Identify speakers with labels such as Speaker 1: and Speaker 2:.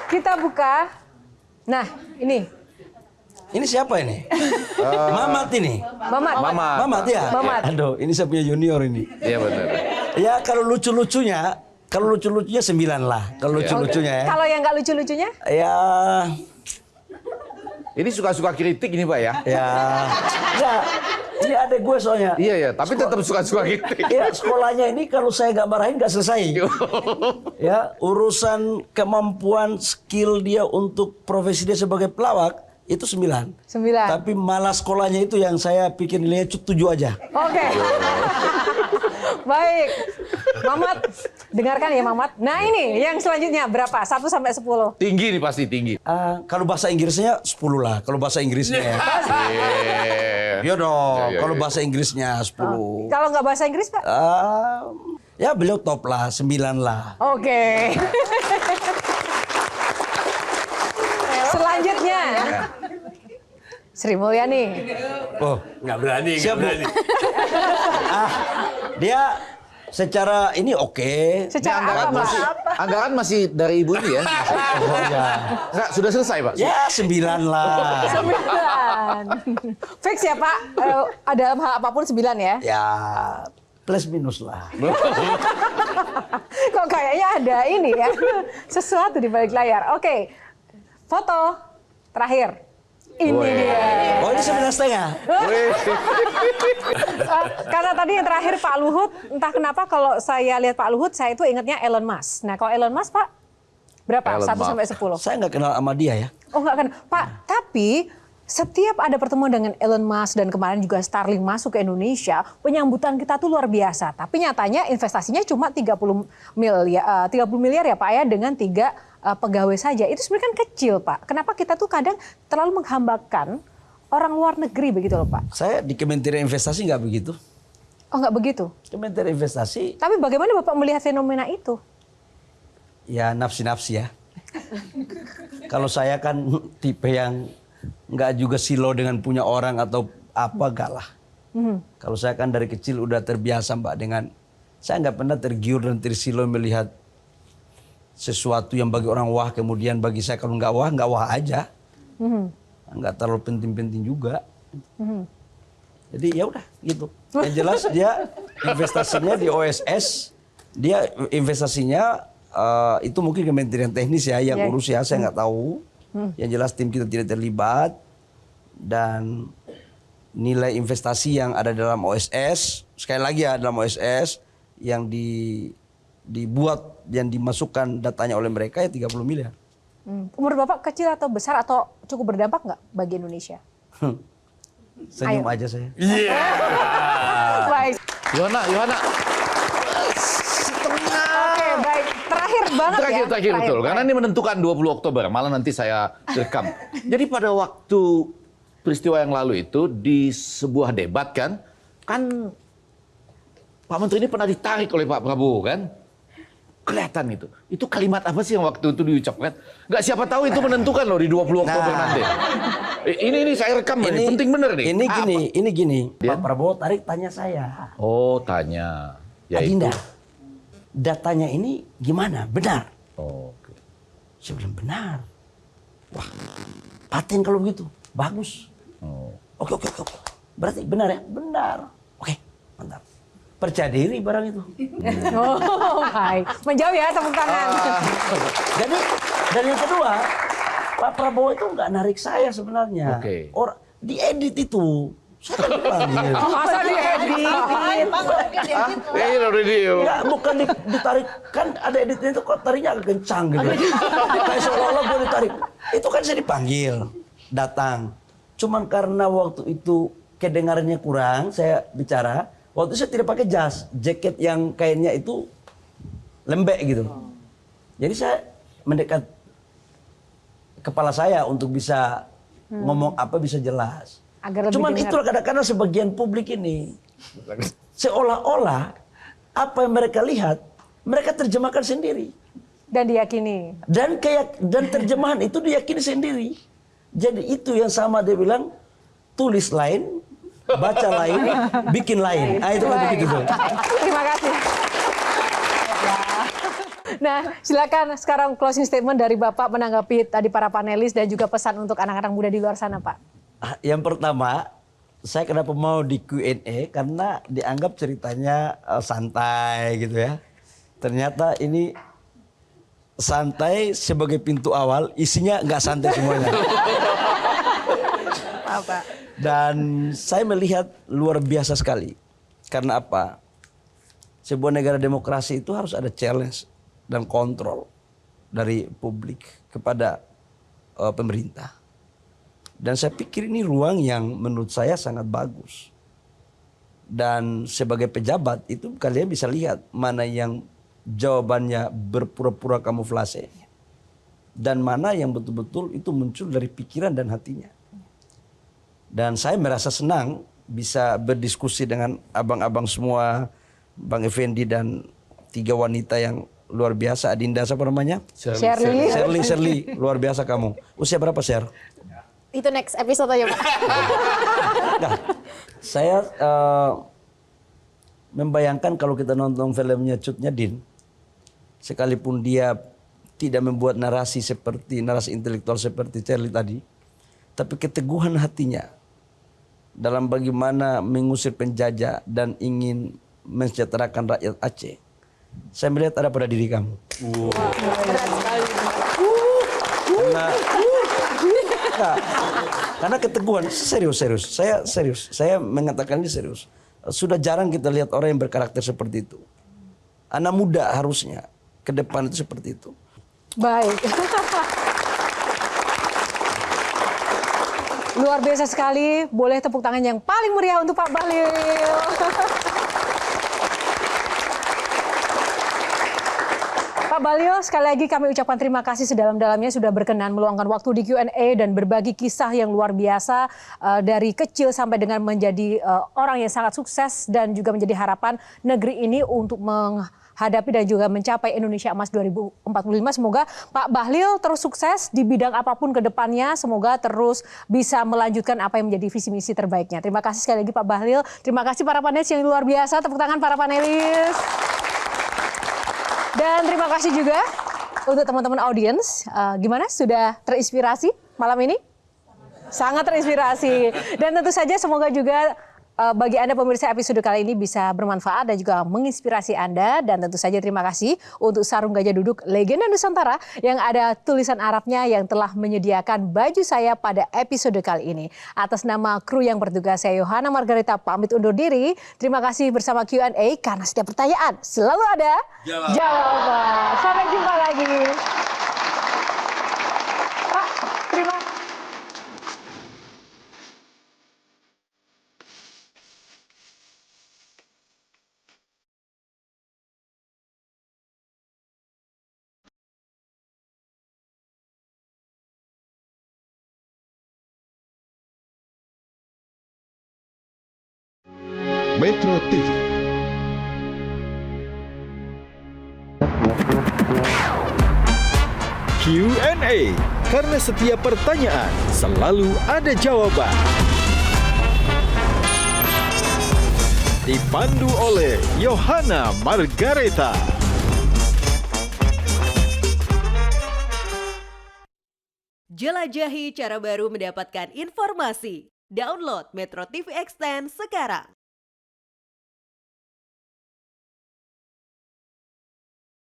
Speaker 1: Kita buka. Nah, ini.
Speaker 2: Ini siapa ini? Mamat ini.
Speaker 1: Mamat
Speaker 2: ya?
Speaker 1: Mamat.
Speaker 2: Aduh, ini saya punya junior ini.
Speaker 3: Iya benar.
Speaker 2: Ya kalau lucu-lucunya 9 lah. Kalau lucu-lucunya ya.
Speaker 1: Kalau yang nggak lucu-lucunya?
Speaker 2: Ya.
Speaker 3: Ini suka-suka kritik ini Pak ya?
Speaker 2: Ya. Ini adek gue soalnya.
Speaker 3: Iya ya, tapi tetap suka-suka kritik.
Speaker 2: Ya, sekolahnya ini kalau saya nggak marahin nggak selesai. Ya, urusan kemampuan skill dia untuk profesi dia sebagai pelawak itu 9. Tapi malah sekolahnya itu yang saya pikir nilainya 7 aja.
Speaker 1: Oke. Baik. Mamat, dengarkan ya Mamat. Nah ini yang selanjutnya berapa? 1 sampai 10.
Speaker 3: Tinggi nih pasti tinggi.
Speaker 2: Kalau bahasa Inggrisnya 10 lah. Kalau bahasa Inggrisnya ya. Iya dong. Kalau bahasa Inggrisnya 10.
Speaker 1: Kalau nggak bahasa Inggris Pak?
Speaker 2: Ya beliau top lah, 9 lah.
Speaker 1: Oke. Selanjutnya. Sri Mulyani.
Speaker 2: Oh,
Speaker 4: Nggak berani, nggak berani.
Speaker 2: Dia secara ini oke.
Speaker 1: Secara apa Pak?
Speaker 3: Anggaran masih dari Ibu ini ya? Nggak, sudah selesai Pak?
Speaker 2: Ya 9 lah.
Speaker 1: 9. Fix ya Pak? Dalam hal apapun 9 ya?
Speaker 2: Ya plus minus lah.
Speaker 1: Kok kayaknya ada ini ya? Sesuatu di balik layar. Oke. Foto terakhir. Ini dia.
Speaker 2: Oh ini 9,5.
Speaker 1: Karena tadi yang terakhir Pak Luhut, entah kenapa kalau saya lihat Pak Luhut, saya itu ingatnya Elon Musk. Nah kalau Elon Musk Pak, berapa? 1 sampai 10?
Speaker 2: Saya nggak kenal sama dia ya.
Speaker 1: Oh nggak kenal. Pak, tapi setiap ada pertemuan dengan Elon Musk dan kemarin juga Starlink masuk ke Indonesia, penyambutan kita tuh luar biasa. Tapi nyatanya investasinya cuma 30 miliar ya Pak ya, dengan 3 pegawai saja. Itu sebenarnya kan kecil Pak. Kenapa kita tuh kadang terlalu menghambakan orang luar negeri begitu loh Pak?
Speaker 2: Saya di Kementerian Investasi nggak begitu.
Speaker 1: Oh nggak begitu?
Speaker 2: Kementerian Investasi.
Speaker 1: Tapi bagaimana Bapak melihat fenomena itu?
Speaker 2: Ya nafsi-nafsi ya. Kalau saya kan tipe yang nggak juga silo dengan punya orang atau apa gak lah. Kalau saya kan dari kecil udah terbiasa Mbak dengan, saya nggak pernah tergiur dan tersilo melihat sesuatu yang bagi orang wah, kemudian bagi saya kalau nggak wah aja. Nggak terlalu penting-penting juga. Jadi ya udah gitu. Yang jelas dia investasinya di OSS, dia investasinya itu mungkin Kementerian Teknis ya yang urus ya, saya nggak tahu. Yang jelas tim kita tidak terlibat dan nilai investasi yang ada dalam OSS, sekali lagi ya dalam OSS yang dibuat yang dimasukkan datanya oleh mereka ya 30 miliar.
Speaker 1: Umur Bapak kecil atau besar atau cukup berdampak nggak bagi Indonesia?
Speaker 2: Senyum aja saya.
Speaker 4: Iya.
Speaker 1: Baik.
Speaker 3: Yohana.
Speaker 1: Oke, baik. Terakhir banget ya.
Speaker 3: Terakhir betul. Karena ini menentukan 20 Oktober. Malah nanti saya rekam. Jadi pada waktu peristiwa yang lalu itu di sebuah debat kan Pak Menteri ini pernah ditarik oleh Pak Prabowo kan? Kelihatan itu. Itu kalimat apa sih yang waktu itu diucapkan? Nggak siapa tahu itu menentukan loh di 20 Oktober nanti. Ini saya rekam ini penting bener nih.
Speaker 2: Ini gini. Pak Prabowo tarik tanya saya.
Speaker 3: Oh, tanya.
Speaker 2: Adinda, datanya ini gimana? Benar?
Speaker 3: Oh, oke.
Speaker 2: Saya bilang benar. Wah, paten kalau begitu. Bagus.
Speaker 3: Oh.
Speaker 2: Oke. Berarti benar ya? Benar. Oke, mantap. Percaya diri barang itu.
Speaker 1: Oh, baik. Menjawab ya, tepuk tangan.
Speaker 2: Jadi, dan yang kedua, Pak Prabowo itu nggak narik saya sebenarnya.
Speaker 3: Oke.
Speaker 2: Diedit itu. Saya dipanggil.
Speaker 1: Masa diedit?
Speaker 2: Enggak, bukan ditarik. Kan ada editnya itu kok tariknya agak kencang gitu. Kayak seolah-olah gue ditarik. Itu kan saya dipanggil. Datang. Cuman karena waktu itu kedengarannya kurang, saya bicara. Waktu itu saya tidak pakai jas. Jaket yang kainnya itu lembek gitu. Jadi saya mendekat kepala saya untuk bisa ngomong apa bisa jelas. Cuman itulah kadang-kadang sebagian publik ini seolah-olah apa yang mereka lihat mereka terjemahkan sendiri
Speaker 1: dan diyakini. Dan
Speaker 2: terjemahan itu diyakini sendiri. Jadi itu yang sama dia bilang tulis lain, baca lain, bikin lain. Itu begitu tuh.
Speaker 1: Terima kasih. Nah, silakan sekarang closing statement dari Bapak menanggapi tadi para panelis dan juga pesan untuk anak-anak muda di luar sana, Pak.
Speaker 2: Yang pertama, saya kenapa mau di Q&A karena dianggap ceritanya santai gitu ya. Ternyata ini santai sebagai pintu awal, isinya nggak santai semuanya.
Speaker 1: Apa?
Speaker 2: Dan saya melihat luar biasa sekali. Karena apa? Sebuah negara demokrasi itu harus ada challenge dan kontrol dari publik kepada pemerintah. Dan saya pikir ini ruang yang menurut saya sangat bagus. Dan sebagai pejabat itu kalian bisa lihat mana yang jawabannya berpura-pura kamuflase. Dan mana yang betul-betul itu muncul dari pikiran dan hatinya. Dan saya merasa senang bisa berdiskusi dengan abang-abang semua, Bang Effendi dan 3 wanita yang luar biasa. Adinda siapa namanya? Shirley, luar biasa kamu. Usia berapa, Sher?
Speaker 4: Itu next episode aja, Pak.
Speaker 2: Nah, saya membayangkan kalau kita nonton filmnya Cut Nyadin, sekalipun dia tidak membuat narasi intelektual seperti Shirley tadi, tapi keteguhan hatinya dalam bagaimana mengusir penjajah dan ingin mensejahterakan rakyat Aceh. Saya melihat ada pada diri kamu.
Speaker 4: Berat sekali.
Speaker 2: Karena keteguhan, serius. Saya serius. Saya mengatakan ini serius. Sudah jarang kita lihat orang yang berkarakter seperti itu. Anak muda harusnya ke depan itu seperti itu.
Speaker 1: Baik. Luar biasa sekali. Boleh tepuk tangan yang paling meriah untuk Pak Bahlil. Pak Bahlil, sekali lagi kami ucapkan terima kasih sedalam-dalamnya sudah berkenan meluangkan waktu di Q&A dan berbagi kisah yang luar biasa dari kecil sampai dengan menjadi orang yang sangat sukses dan juga menjadi harapan negeri ini untuk menghadapi dan juga mencapai Indonesia Emas 2045. Semoga Pak Bahlil terus sukses di bidang apapun ke depannya. Semoga terus bisa melanjutkan apa yang menjadi visi misi terbaiknya. Terima kasih sekali lagi Pak Bahlil. Terima kasih para panelis yang luar biasa. Tepuk tangan para panelis. Dan terima kasih juga untuk teman-teman audiens. Gimana? Sudah terinspirasi malam ini? Sangat terinspirasi. Dan tentu saja semoga juga bagi Anda pemirsa episode kali ini bisa bermanfaat dan juga menginspirasi Anda. Dan tentu saja terima kasih untuk Sarung Gajah Duduk Legenda Nusantara yang ada tulisan Arabnya yang telah menyediakan baju saya pada episode kali ini. Atas nama kru yang bertugas, saya Yohana Margareta pamit undur diri. Terima kasih bersama Q&A karena setiap pertanyaan selalu ada jawaban. Sampai jumpa lagi. Pak, terima kasih.
Speaker 5: Metro TV. Q&A, karena setiap pertanyaan selalu ada jawaban. Dipandu oleh Yohana Margareta.
Speaker 6: Jelajahi cara baru mendapatkan informasi. Download Metro TV Extend sekarang.